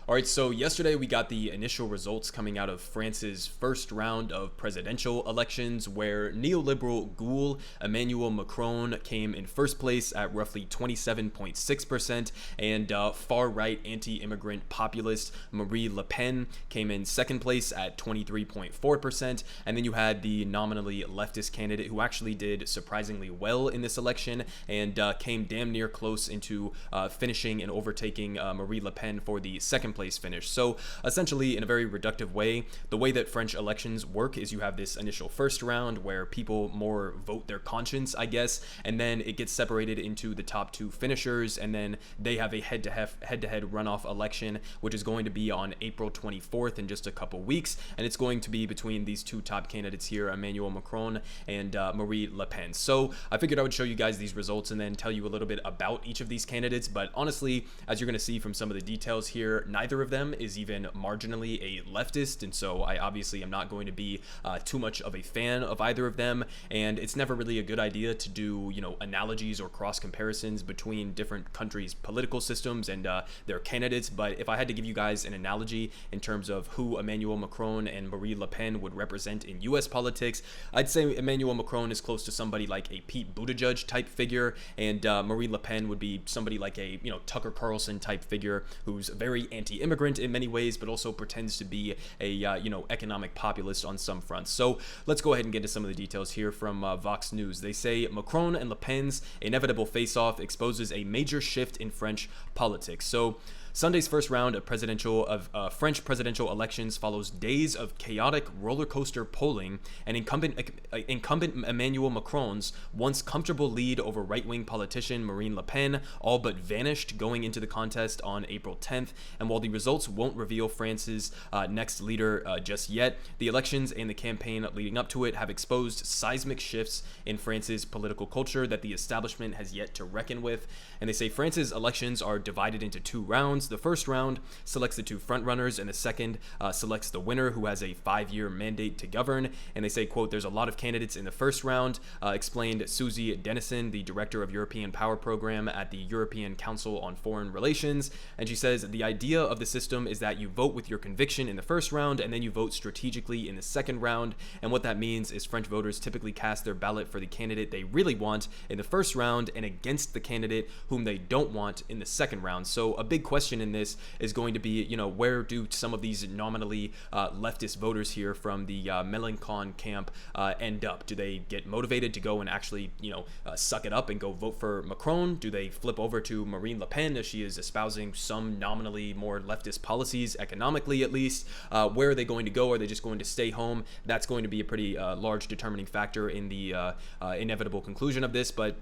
All right, so yesterday we got the initial results coming out of France's first round of presidential elections, where neoliberal ghoul Emmanuel Macron came in first place at roughly 27.6%, and far-right anti-immigrant populist Marine Le Pen came in second place at 23.4%, and then you had the nominally leftist candidate who actually did surprisingly well in this election and came damn near close into finishing and overtaking Marine Le Pen for the second place finish. So essentially, in a very reductive way, the way that French elections work is you have this initial first round where people more vote their conscience, I guess, and then it gets separated into the top two finishers, and then they have a head-to-head runoff election, which is going to be on April 24th in just a couple weeks, and it's going to be between these two top candidates here, Emmanuel Macron and Marine Le Pen. So I figured I would show you guys these results and then tell you a little bit about each of these candidates, but honestly, as you're going to see from some of the details here, neither of them is even marginally a leftist, and so I obviously am not going to be too much of a fan of either of them, and it's never really a good idea to do, analogies or cross comparisons between different countries' political systems and their candidates. But if I had to give you guys an analogy in terms of who Emmanuel Macron and Marine Le Pen would represent in US politics, I'd say Emmanuel Macron is close to somebody like a Pete Buttigieg type figure, and Marine Le Pen would be somebody like a Tucker Carlson type figure who's very anti-immigrant in many ways, but also pretends to be a economic populist on some fronts. So let's go ahead and get into some of the details here from Vox News. They say Macron and Le Pen's inevitable face-off exposes a major shift in French politics. So Sunday's first round of French presidential elections follows days of chaotic roller coaster polling, and incumbent Emmanuel Macron's once comfortable lead over right-wing politician Marine Le Pen all but vanished going into the contest on April 10th. And while the results won't reveal France's next leader just yet, the elections and the campaign leading up to it have exposed seismic shifts in France's political culture that the establishment has yet to reckon with. And they say France's elections are divided into two rounds. The first round selects the two frontrunners, and the second selects the winner, who has a 5-year mandate to govern. And they say, quote, "There's a lot of candidates in the first round," explained Susie Dennison, the director of European Power Program at the European Council on Foreign Relations. And she says, "The idea of the system is that you vote with your conviction in the first round, and then you vote strategically in the second round. And what that means is French voters typically cast their ballot for the candidate they really want in the first round and against the candidate whom they don't want in the second round." So a big question in this is going to be, where do some of these nominally leftist voters here from the Mélenchon camp end up? Do they get motivated to go and actually, suck it up and go vote for Macron? Do they flip over to Marine Le Pen as she is espousing some nominally more leftist policies, economically at least? Where are they going to go? Are they just going to stay home? That's going to be a pretty large determining factor in the inevitable conclusion of this, but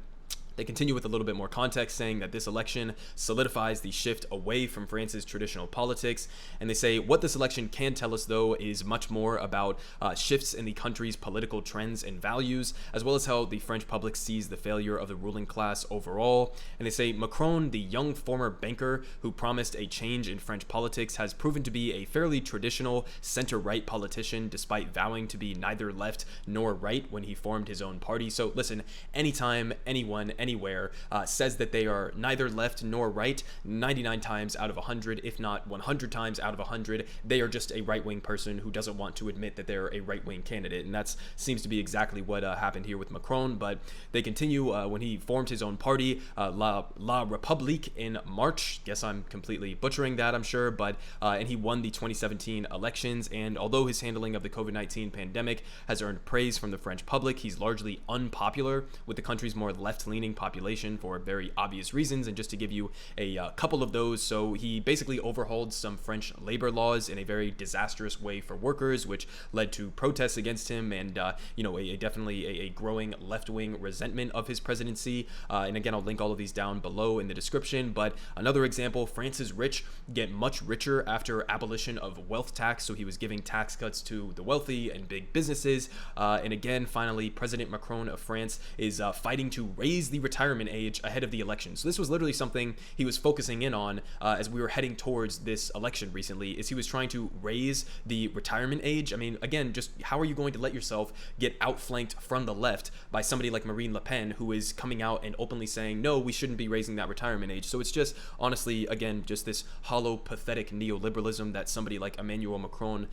they continue with a little bit more context, saying that this election solidifies the shift away from France's traditional politics. And they say what this election can tell us, though, is much more about shifts in the country's political trends and values, as well as how the French public sees the failure of the ruling class overall. And they say Macron, the young former banker who promised a change in French politics, has proven to be a fairly traditional center-right politician, despite vowing to be neither left nor right when he formed his own party. So listen, anytime anyone, anywhere says that they are neither left nor right, 99 times out of 100, if not 100 times out of 100, they are just a right-wing person who doesn't want to admit that they're a right-wing candidate. And that seems to be exactly what happened here with Macron. But they continue when he formed his own party, La République, in March. Guess I'm completely butchering that, I'm sure, but and he won the 2017 elections. And although his handling of the COVID-19 pandemic has earned praise from the French public, he's largely unpopular with the country's more left-leaning population for very obvious reasons. And just to give you a couple of those, so he basically overhauled some French labor laws in a very disastrous way for workers, which led to protests against him and definitely a growing left-wing resentment of his presidency. And again, I'll link all of these down below in the description. But another example, France's rich get much richer after abolition of wealth tax, so he was giving tax cuts to the wealthy and big businesses. And again, finally, President Macron of France is fighting to raise the retirement age ahead of the election. So this was literally something he was focusing in on as we were heading towards this election recently, is he was trying to raise the retirement age. I mean, again, just how are you going to let yourself get outflanked from the left by somebody like Marine Le Pen, who is coming out and openly saying, no, we shouldn't be raising that retirement age? So it's just, honestly, again, just this hollow, pathetic neoliberalism that somebody like Emmanuel Macron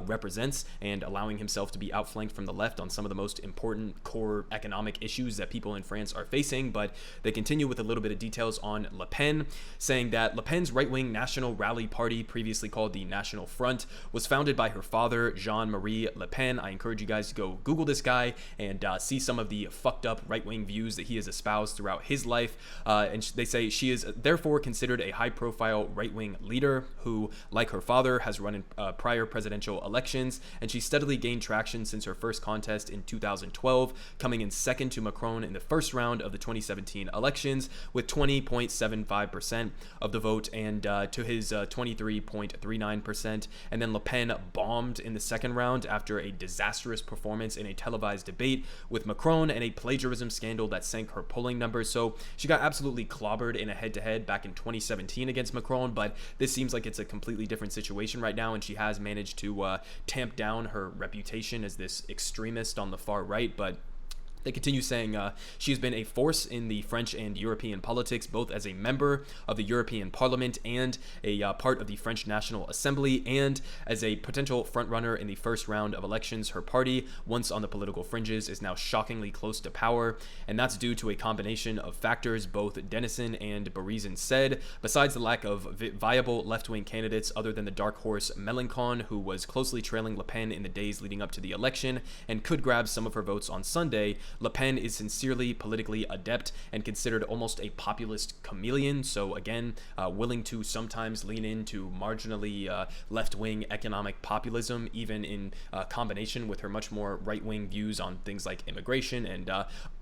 represents, and allowing himself to be outflanked from the left on some of the most important core economic issues that people in France are facing. But they continue with a little bit of details on Le Pen, saying that Le Pen's right-wing National Rally Party, previously called the National Front, was founded by her father, Jean-Marie Le Pen. I encourage you guys to go Google this guy and see some of the fucked up right-wing views that he has espoused throughout his life. And they say she is therefore considered a high-profile right-wing leader who, like her father, has run in prior presidential elections, and she steadily gained traction since her first contest in 2012, coming in second to Macron in the first round of the 2017 elections with 20.75% of the vote, and to his 23.39%. And then Le Pen bombed in the second round after a disastrous performance in a televised debate with Macron and a plagiarism scandal that sank her polling numbers. So she got absolutely clobbered in a head-to-head back in 2017 against Macron, but this seems like it's a completely different situation right now, and she has managed to tamp down her reputation as this extremist on the far right. But they continue saying she has been a force in the French and European politics, both as a member of the European Parliament and a part of the French National Assembly, and as a potential frontrunner in the first round of elections. Her party, once on the political fringes, is now shockingly close to power, and that's due to a combination of factors, both Denison and Barizin said. Besides the lack of viable left-wing candidates other than the dark horse Mélenchon, who was closely trailing Le Pen in the days leading up to the election and could grab some of her votes on Sunday, Le Pen is sincerely politically adept and considered almost a populist chameleon. So again, willing to sometimes lean into marginally left-wing economic populism, even in combination with her much more right-wing views on things like immigration and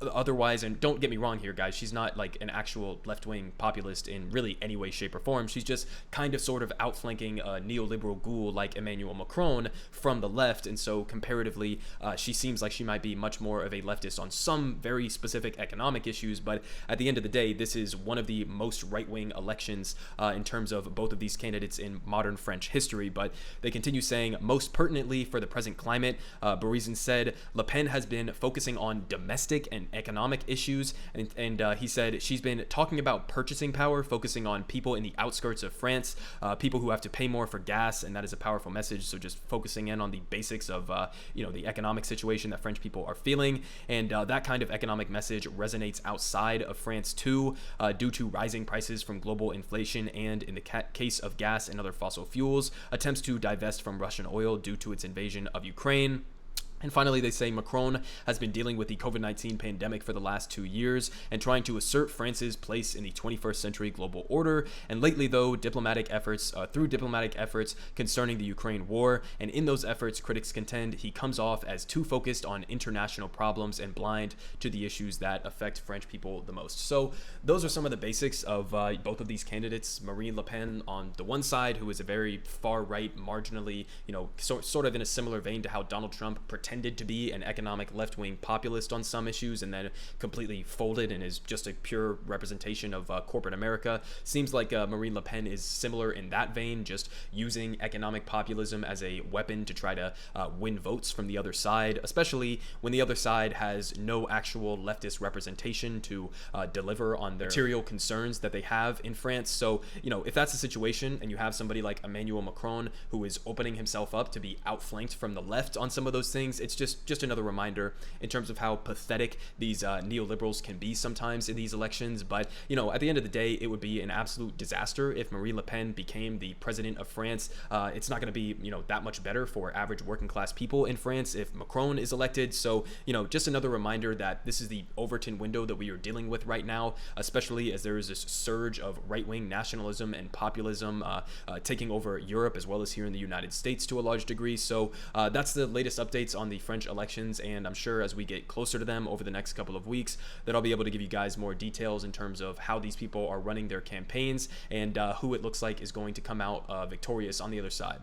otherwise. And don't get me wrong here, guys, she's not like an actual left-wing populist in really any way, shape, or form. She's just kind of sort of outflanking a neoliberal ghoul like Emmanuel Macron from the left. And so comparatively, she seems like she might be much more of a leftist on some very specific economic issues, but at the end of the day, this is one of the most right-wing elections in terms of both of these candidates in modern French history. But they continue saying, most pertinently for the present climate, Barizin said, Le Pen has been focusing on domestic and economic issues, and he said she's been talking about purchasing power, focusing on people in the outskirts of France, people who have to pay more for gas, and that is a powerful message. So just focusing in on the basics of the economic situation that French people are feeling. And that kind of economic message resonates outside of France too, due to rising prices from global inflation and, in the case of gas and other fossil fuels, attempts to divest from Russian oil due to its invasion of Ukraine. And finally, they say Macron has been dealing with the COVID-19 pandemic for the last 2 years and trying to assert France's place in the 21st century global order. And lately, though, through diplomatic efforts concerning the Ukraine war, and in those efforts, critics contend he comes off as too focused on international problems and blind to the issues that affect French people the most. So those are some of the basics of both of these candidates. Marine Le Pen on the one side, who is a very far-right, marginally, sort of in a similar vein to how Donald Trump pretended to be an economic left-wing populist on some issues and then completely folded and is just a pure representation of corporate America. Seems like Marine Le Pen is similar in that vein, just using economic populism as a weapon to try to win votes from the other side, especially when the other side has no actual leftist representation to deliver on their material concerns that they have in France. So, if that's the situation and you have somebody like Emmanuel Macron who is opening himself up to be outflanked from the left on some of those things, it's just another reminder in terms of how pathetic these neoliberals can be sometimes in these elections. But at the end of the day, it would be an absolute disaster if Marine Le Pen became the president of France. It's not going to be that much better for average working class people in France if Macron is elected. So just another reminder that this is the Overton window that we are dealing with right now, especially as there is this surge of right-wing nationalism and populism taking over Europe as well as here in the United States to a large degree. So that's the latest updates on the French elections, and I'm sure as we get closer to them over the next couple of weeks that I'll be able to give you guys more details in terms of how these people are running their campaigns and who it looks like is going to come out victorious on the other side.